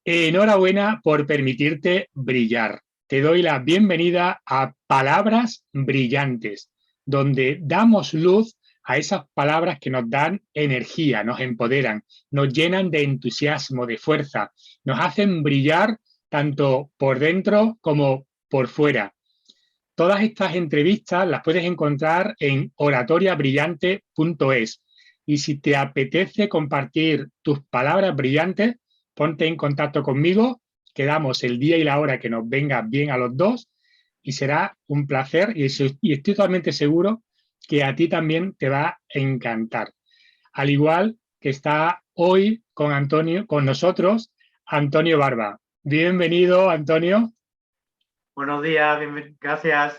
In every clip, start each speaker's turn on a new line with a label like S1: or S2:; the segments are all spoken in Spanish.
S1: Enhorabuena por permitirte brillar. Te doy la bienvenida a Palabras Brillantes, donde damos luz a esas palabras que nos dan energía, nos empoderan, nos llenan de entusiasmo, de fuerza, nos hacen brillar tanto por dentro como por fuera. Todas estas entrevistas las puedes encontrar en oratoriabrillante.es. Y si te apetece compartir tus palabras brillantes, ponte en contacto conmigo, quedamos el día y la hora que nos venga bien a los dos y será un placer y estoy totalmente seguro que a ti también te va a encantar. Al igual que está hoy con Antonio, con nosotros, Antonio Barba. Bienvenido, Antonio.
S2: Buenos días, gracias.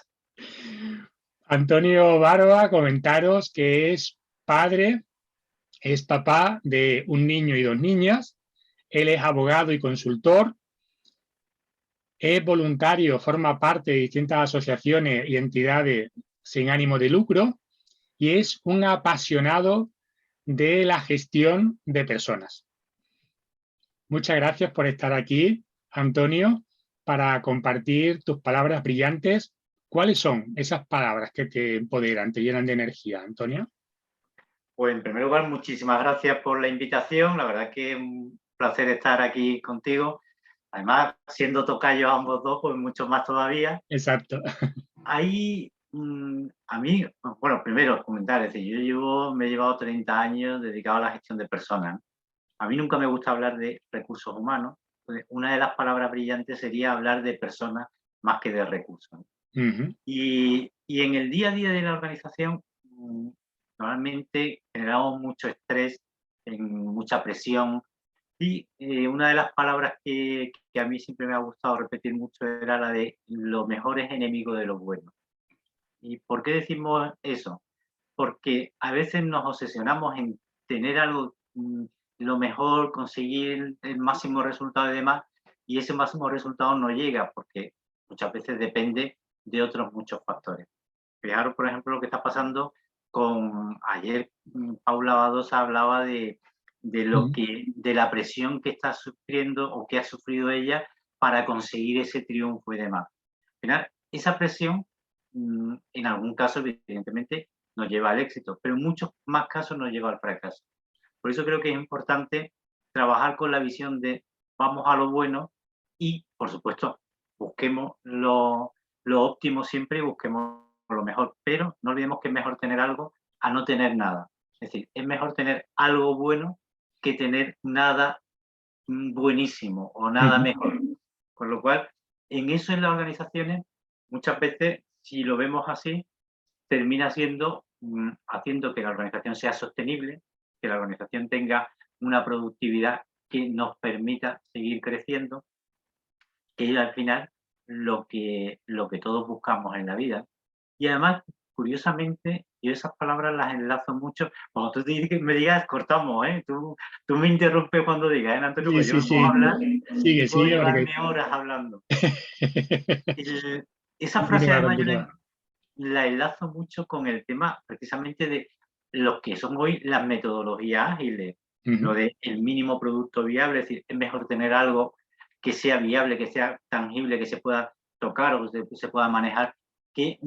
S1: Antonio Barba, comentaros que es padre, es papá de un niño y dos niñas, él es abogado y consultor, es voluntario, forma parte de distintas asociaciones y entidades sin ánimo de lucro y es un apasionado de la gestión de personas. Muchas gracias por estar aquí, Antonio, para compartir tus palabras brillantes. ¿Cuáles son esas palabras que te empoderan, te llenan de energía, Antonio?
S2: Pues en primer lugar, muchísimas gracias por la invitación. La verdad que es un placer estar aquí contigo. Además, siendo tocayos ambos dos, pues mucho más todavía.
S1: Exacto.
S2: Ahí, a mí, bueno, primero comentar, es decir, me he llevado 30 años dedicado a la gestión de personas. A mí nunca me gusta hablar de recursos humanos. Entonces, una de las palabras brillantes sería hablar de personas más que de recursos. Y en el día a día de la organización, normalmente generamos mucho estrés, mucha presión. Y una de las palabras que a mí siempre me ha gustado repetir mucho era la de lo mejor es enemigo de lo bueno. ¿Y por qué decimos eso? Porque a veces nos obsesionamos en tener algo, lo mejor, conseguir el máximo resultado y demás, y ese máximo resultado no llega porque muchas veces depende de otros muchos factores. Fijaros, por ejemplo, lo que está pasando con ayer. Paula Badosa hablaba de la presión que está sufriendo o que ha sufrido ella para conseguir ese triunfo y demás. Al final, esa presión, en algún caso, evidentemente, nos lleva al éxito, pero en muchos más casos nos lleva al fracaso. Por eso creo que es importante trabajar con la visión de vamos a lo bueno y, por supuesto, busquemos lo óptimo siempre y busquemos lo mejor, pero no olvidemos que es mejor tener algo a no tener nada. Es decir, es mejor tener algo bueno que tener nada buenísimo o nada mejor. Con lo cual, en eso en las organizaciones, muchas veces, si lo vemos así, termina siendo haciendo que la organización sea sostenible, que la organización tenga una productividad que nos permita seguir creciendo, que es al final lo que todos buscamos en la vida. Y además, curiosamente, yo esas palabras las enlazo mucho. Cuando tú me digas, cortamos, ¿eh? Tú me interrumpes cuando digas, ¿eh, Antonio?
S1: Sí,
S2: Pues yo
S1: sí,
S2: me pongo a
S1: sí.
S2: hablar y
S1: Sigue,
S2: puedo
S1: sigue, porque...
S2: llevarme horas hablando. Esa frase,
S1: Continúa,
S2: además, yo
S1: continúa.
S2: la enlazo mucho con el tema precisamente de lo que son hoy las metodologías ágiles, lo de el mínimo producto viable, es decir, es mejor tener algo que sea viable, que sea tangible, que se pueda tocar o se pueda manejar, que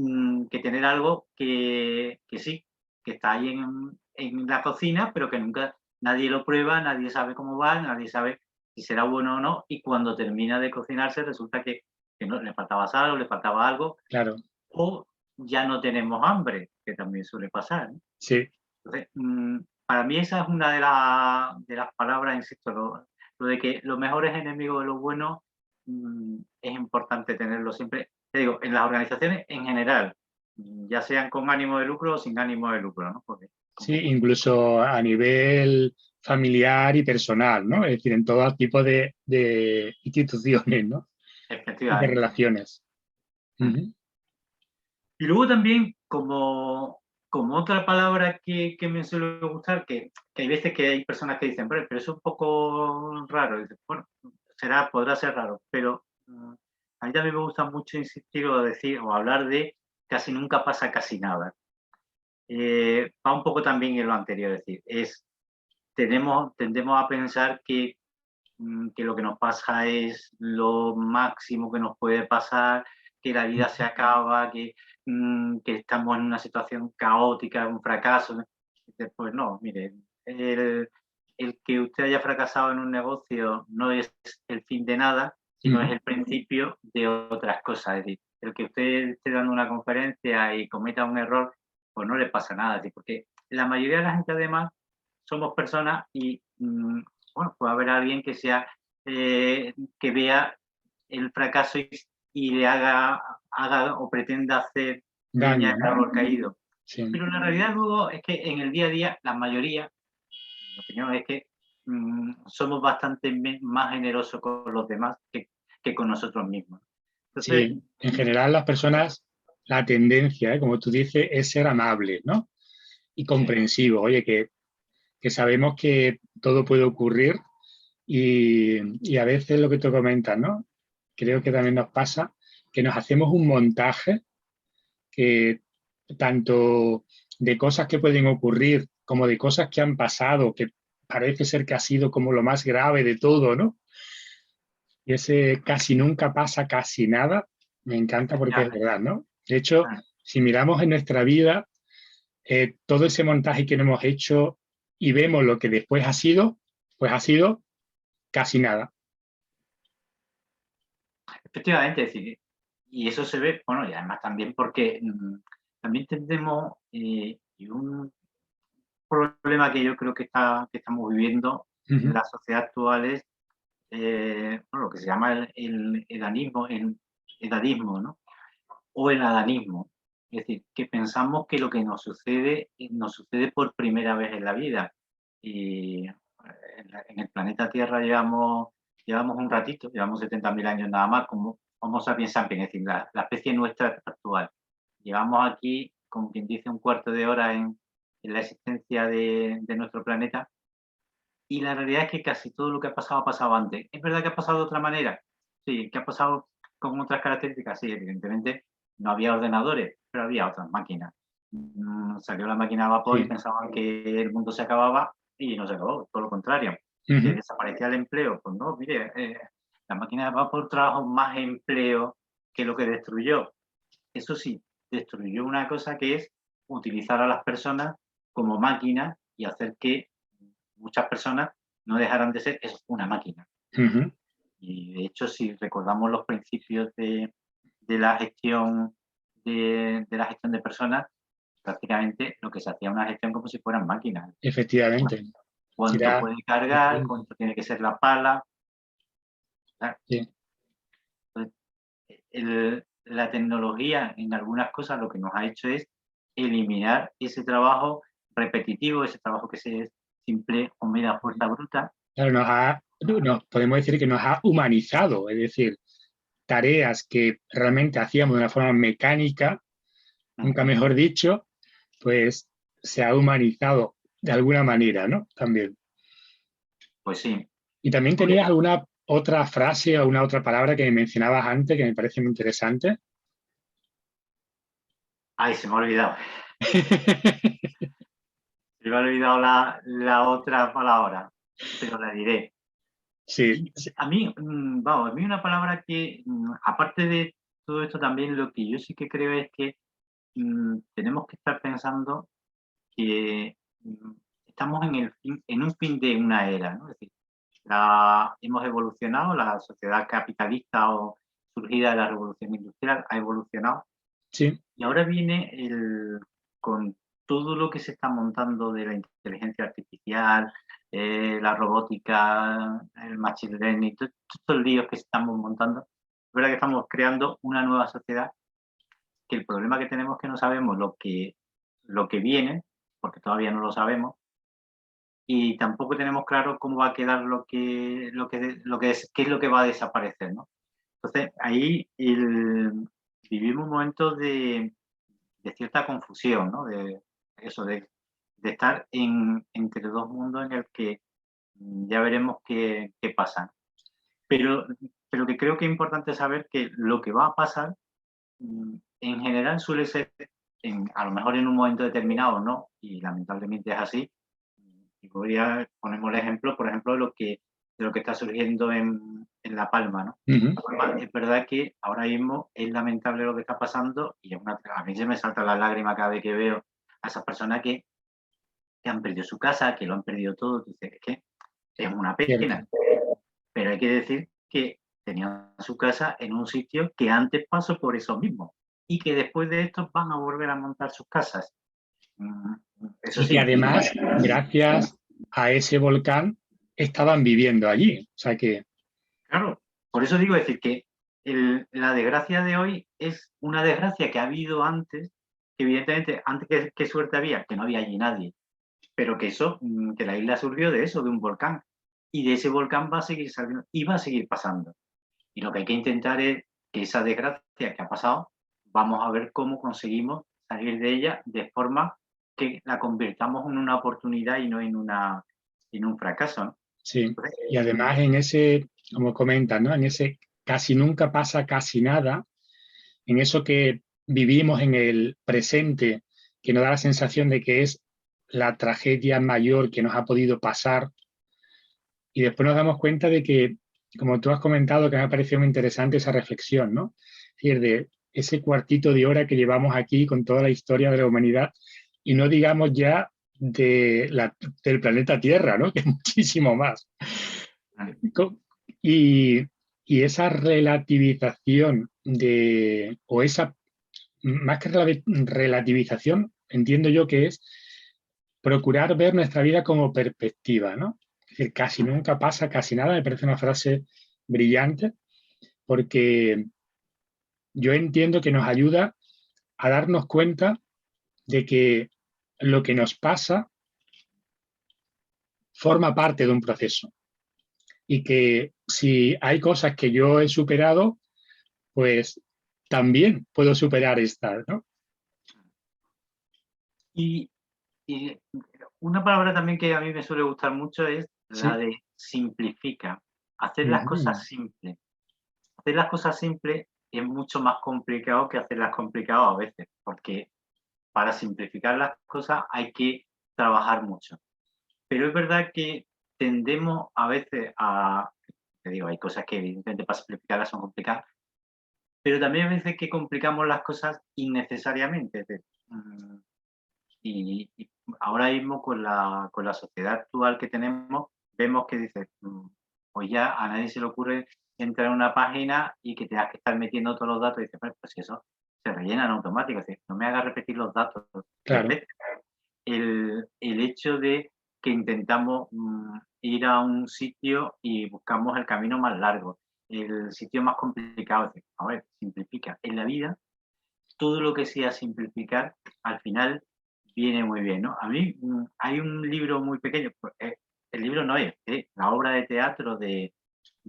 S2: tener algo que sí, que está ahí en la cocina, pero que nunca nadie lo prueba, nadie sabe cómo va, nadie sabe si será bueno o no, y cuando termina de cocinarse resulta que no, le faltaba sal o le faltaba algo,
S1: Claro,
S2: o ya no tenemos hambre, que también suele pasar, ¿no?
S1: sí.
S2: Entonces, para mí esa es una de las palabras, insisto, lo de que lo mejor es enemigo de lo bueno, es importante tenerlo siempre. Te digo, en las organizaciones en general, ya sean con ánimo de lucro o sin ánimo de lucro, ¿no? Porque
S1: Sí,
S2: como,
S1: incluso a nivel familiar y personal, ¿no? Es decir, en todo tipo de instituciones, ¿no? Y de
S2: efectivamente.
S1: relaciones. Ujú.
S2: Y luego también, como otra palabra que me suele gustar, que hay veces que hay personas que dicen, pero es un poco raro. Y dices, bueno, podrá ser raro, pero a mí también me gusta mucho insistir o decir o hablar de casi nunca pasa casi nada. Va un poco también en lo anterior, es decir, tendemos a pensar que que lo que nos pasa es lo máximo que nos puede pasar, que la vida se acaba, que estamos en una situación caótica, un fracaso. Pues no, mire, el que usted haya fracasado en un negocio no es el fin de nada, sino es el principio de otras cosas. Es decir, el que usted esté dando una conferencia y cometa un error, pues no le pasa nada. Es decir, porque la mayoría de la gente, además, somos personas y, bueno, puede haber alguien que sea, que vea el fracaso y le haga o pretenda hacer leña
S1: daño,
S2: del
S1: ¿no?
S2: árbol caído.
S1: Sí,
S2: Pero la realidad luego es que en el día a día, la mayoría, mi opinión es que somos bastante más generosos con los demás que con nosotros mismos. Entonces,
S1: sí. En general, las personas, la tendencia, como tú dices, es ser amables, ¿no? Y
S2: sí,
S1: comprensivos. Oye, que sabemos que todo puede ocurrir y a veces lo que tú comentas, ¿no? Creo que también nos pasa que nos hacemos un montaje que tanto de cosas que pueden ocurrir como de cosas que han pasado, que parece ser que ha sido como lo más grave de todo, ¿no? Y ese casi nunca pasa casi nada, me encanta porque es
S2: efectivamente.
S1: verdad, ¿no? De hecho, si miramos en nuestra vida, todo ese montaje que no hemos hecho y vemos lo que después ha sido, pues ha sido casi nada.
S2: Efectivamente, es decir, y eso se ve, bueno, y además también porque también tendemos, y un problema que yo creo que estamos viviendo
S1: Uh
S2: en
S1: -huh.
S2: la sociedad actual es bueno, lo que se llama el edadismo, ¿no? O el adanismo. Es decir, que pensamos que lo que nos sucede por primera vez en la vida. Y en el planeta Tierra llevamos un ratito, llevamos 70.000 años nada más, como Homo sapiens sapiens, es decir, la especie nuestra actual. Llevamos aquí, como quien dice, un cuarto de hora en la existencia de nuestro planeta, y la realidad es que casi todo lo que ha pasado antes. ¿Es verdad que ha pasado de otra manera? Sí, que ha pasado con otras características. Sí, evidentemente no había ordenadores, pero había otras máquinas. Salió la máquina a vapor y
S1: Sí.
S2: pensaban que el mundo se acababa y no se acabó, todo lo contrario.
S1: Uh
S2: Que
S1: -huh.
S2: desaparecía el empleo. Pues no, mire, la máquina de vapor trajo más empleo que lo que destruyó. Eso sí, destruyó una cosa que es utilizar a las personas como máquinas y hacer que muchas personas no dejarán de ser eso, una máquina.
S1: Uh -huh.
S2: Y de hecho, si recordamos los principios de la gestión de la gestión de personas, prácticamente lo que se hacía una gestión como si fueran máquinas.
S1: Efectivamente.
S2: ¿Cuánto
S1: Era,
S2: puede cargar? ¿Cuánto tiene que ser la pala? Claro,
S1: sí.
S2: entonces, la tecnología en algunas cosas lo que nos ha hecho es eliminar ese trabajo repetitivo, ese trabajo que se es simple o mera fuerza bruta.
S1: Claro, nos podemos decir que nos ha humanizado, es decir, tareas que realmente hacíamos de una forma mecánica, nunca mejor dicho, pues se ha humanizado de alguna manera, ¿no? También.
S2: Pues sí.
S1: Y también
S2: Hombre,
S1: tenías alguna otra frase o una otra palabra que mencionabas antes que me parece muy interesante.
S2: ay, se me ha olvidado. Se me ha olvidado la otra palabra, pero la diré.
S1: Sí,
S2: Y
S1: sí.
S2: vamos, a mí una palabra que, aparte de todo esto, también lo que yo sí que creo es que tenemos que estar pensando que estamos en un fin de una era, ¿no? Es decir, hemos evolucionado, la sociedad capitalista o surgida de la revolución industrial ha evolucionado.
S1: Sí.
S2: Y ahora viene con todo lo que se está montando de la inteligencia artificial, la robótica, el machine learning, todos estos líos que estamos montando. Es verdad que estamos creando una nueva sociedad, que el problema que tenemos es que no sabemos lo que viene, porque todavía no lo sabemos, y tampoco tenemos claro cómo va a quedar qué es lo que va a desaparecer, ¿no? Entonces, ahí vivimos momentos de cierta confusión, ¿no? De eso, de estar entre dos mundos en el que ya veremos qué pasa. Pero, pero que creo que es importante saber que lo que va a pasar, en general suele ser, a lo mejor en un momento determinado, ¿no? Y lamentablemente es así. Y ponemos el ejemplo, por ejemplo, de lo que de lo que está surgiendo en La Palma, ¿no?
S1: Ujú.
S2: La Palma, es verdad que ahora mismo es lamentable lo que está pasando y a mí se me saltan las lágrimas cada vez que veo a esas personas que han perdido su casa, que lo han perdido todo. Dices, es que es una
S1: Cierto.
S2: pena, pero hay que decir que tenían su casa en un sitio que antes pasó por eso mismo y que después de esto van a volver a montar sus casas. Eso
S1: Y que
S2: sí,
S1: además, gracias a ese volcán, estaban viviendo allí. O sea que,
S2: claro, por eso digo, decir, que la desgracia de hoy es una desgracia que ha habido antes, que evidentemente, antes ¿qué suerte había? Que no había allí nadie, pero que eso, que la isla surgió de eso, de un volcán, y de ese volcán va a seguir saliendo y va a seguir pasando. Y lo que hay que intentar es que esa desgracia que ha pasado, vamos a ver cómo conseguimos salir de ella de forma que la convirtamos en una oportunidad y no en un fracaso, ¿no?
S1: sí.
S2: Entonces,
S1: Y además en ese, como comentas, ¿no? En ese casi nunca pasa casi nada, en eso que vivimos en el presente, que nos da la sensación de que es la tragedia mayor que nos ha podido pasar, y después nos damos cuenta de que, como tú has comentado, que me ha parecido muy interesante esa reflexión, ¿no? Es decir, de ese cuartito de hora que llevamos aquí con toda la historia de la humanidad, y no digamos ya del planeta Tierra, ¿no? Que es muchísimo más. Y, y esa relativización o esa, más que relativización, entiendo yo que es procurar ver nuestra vida como perspectiva, ¿no? Es decir, casi nunca pasa casi nada, me parece una frase brillante, porque yo entiendo que nos ayuda a darnos cuenta de que lo que nos pasa forma parte de un proceso y que si hay cosas que yo he superado, pues también puedo superar estas, ¿no?
S2: y, y una palabra también que a mí me suele gustar mucho es la
S1: Sí.
S2: de simplifica. Hacer las
S1: Ujú.
S2: cosas simples. Hacer las cosas simples es mucho más complicado que hacerlas complicadas a veces, porque para simplificar las cosas hay que trabajar mucho. Pero es verdad que tendemos a veces te digo, hay cosas que evidentemente para simplificarlas son complicadas, pero también hay veces que complicamos las cosas innecesariamente. Es decir, y ahora mismo con la sociedad actual que tenemos, vemos que dices, pues ya a nadie se le ocurre entrar en una página y que tengas que estar metiendo todos los datos y dices, pues si eso se rellena en automático, es decir, no me hagas repetir los datos 3
S1: Claro,
S2: veces. El hecho de que intentamos ir a un sitio y buscamos el camino más largo, el sitio más complicado, es decir, a ver, simplifica. En la vida, todo lo que sea simplificar, al final viene muy bien, ¿no? A mí hay un libro muy pequeño, pues, el libro no es, la obra de teatro de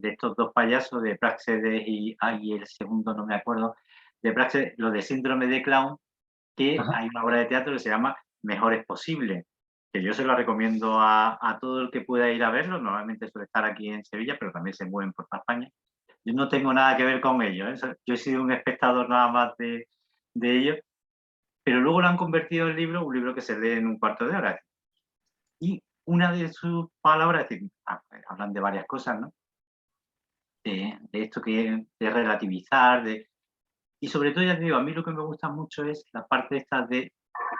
S2: estos dos payasos, de Práxedes y el segundo no me acuerdo, de Práxedes, lo de Síndrome de Clown, que
S1: ajá,
S2: hay una obra de teatro que se llama Mejor es posible, que yo se la recomiendo a todo el que pueda ir a verlo. Normalmente suele estar aquí en Sevilla, pero también se mueven por toda España. Yo no tengo nada que ver con ellos, ¿eh? Yo he sido un espectador nada más de ellos, pero luego lo han convertido en libro, un libro que se lee en un cuarto de hora. Y una de sus palabras, es decir, hablan de varias cosas, ¿no? De esto que de relativizar, y sobre todo, ya te digo, a mí lo que me gusta mucho es la parte esta de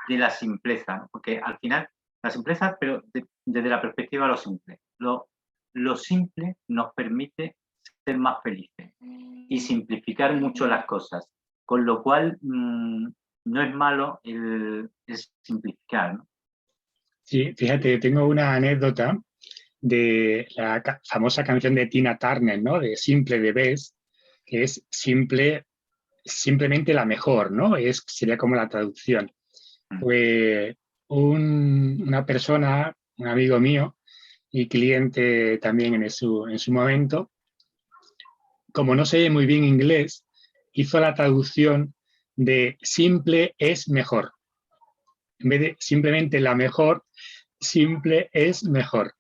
S2: la simpleza, ¿no? Porque al final, la simpleza, pero desde la perspectiva de lo simple. Lo simple nos permite ser más felices y simplificar mucho las cosas, con lo cual no es malo el simplificar, ¿no?
S1: sí, fíjate, tengo una anécdota de la famosa canción de Tina Turner, ¿no? De Simple de Best, que es simple, simplemente la mejor, ¿no? Sería como la traducción.
S2: Mm,
S1: Pues una persona, un amigo mío y cliente también en su momento, como no sé muy bien inglés, hizo la traducción de simple es mejor. En vez de simplemente la mejor, simple es mejor.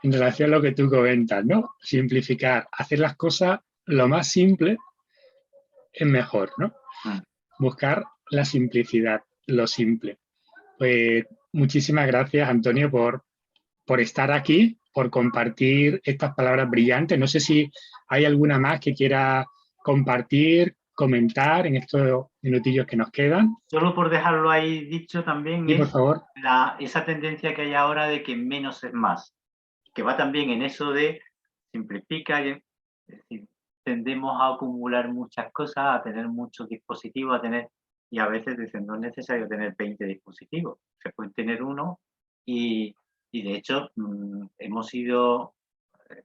S1: En relación a lo que tú comentas, ¿no? Simplificar, hacer las cosas lo más simple es mejor, ¿no?
S2: mm.
S1: Buscar la simplicidad, lo simple. Pues muchísimas gracias, Antonio, por estar aquí por compartir estas palabras brillantes. No sé si hay alguna más que quiera compartir, comentar en estos minutillos que nos quedan.
S2: Solo por dejarlo ahí dicho también
S1: Y por
S2: es
S1: favor.
S2: esa tendencia que hay ahora de que menos es más, que va también en eso de simplifica, es decir, tendemos a acumular muchas cosas, a tener muchos dispositivos, y a veces dicen no es necesario tener 20 dispositivos, se puede tener uno y de hecho hemos sido,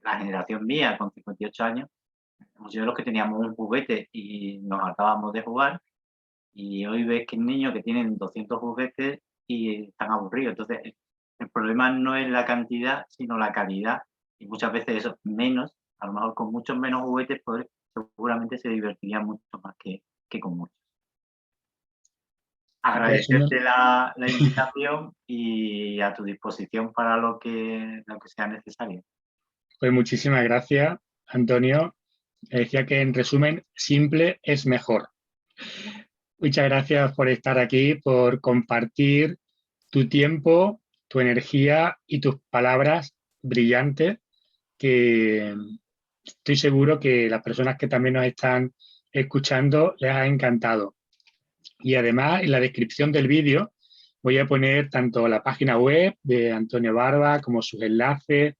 S2: la generación mía con 58 años, hemos sido los que teníamos un juguete y nos hartábamos de jugar. Y hoy ves que hay niños que tienen 200 juguetes y están aburridos. Entonces, el problema no es la cantidad, sino la calidad. Y muchas veces eso, menos, a lo mejor con muchos menos juguetes, pues, seguramente se divertirían mucho más que con muchos. Agradecerte la invitación y a tu disposición para lo que sea necesario.
S1: Pues muchísimas gracias, Antonio. Decía que en resumen, simple es mejor. Muchas gracias por estar aquí, por compartir tu tiempo, tu energía y tus palabras brillantes, que estoy seguro que las personas que también nos están escuchando les ha encantado. Y además, en la descripción del vídeo voy a poner tanto la página web de Antonio Barba como sus enlaces,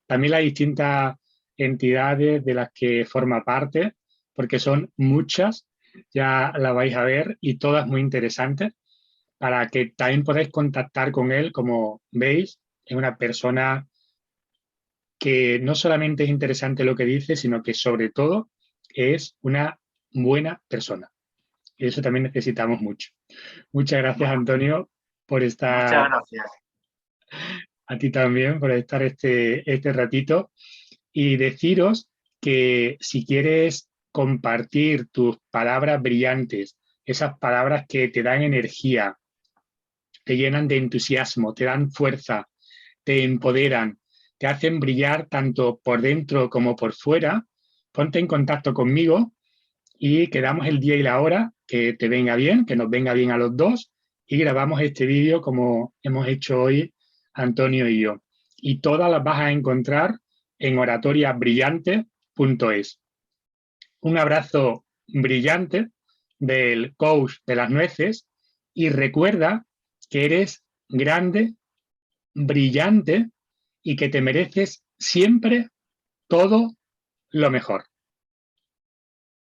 S1: también las distintas entidades de las que forma parte, porque son muchas, ya las vais a ver y todas muy interesantes, para que también podáis contactar con él. Como veis, es una persona que no solamente es interesante lo que dice, sino que sobre todo es una buena persona. Y eso también necesitamos mucho. Muchas gracias,
S2: Bueno,
S1: Antonio, por
S2: muchas
S1: estar,
S2: gracias.
S1: a ti también, por estar este ratito. Y deciros que si quieres compartir tus palabras brillantes, esas palabras que te dan energía, te llenan de entusiasmo, te dan fuerza, te empoderan, te hacen brillar tanto por dentro como por fuera, ponte en contacto conmigo y quedamos el día y la hora que te venga bien, que nos venga bien a los dos, y grabamos este vídeo como hemos hecho hoy Antonio y yo. Y todas las vas a encontrar en oratoriabrillante.es. Un abrazo brillante del coach de las nueces y recuerda que eres grande, brillante y que te mereces siempre todo lo mejor.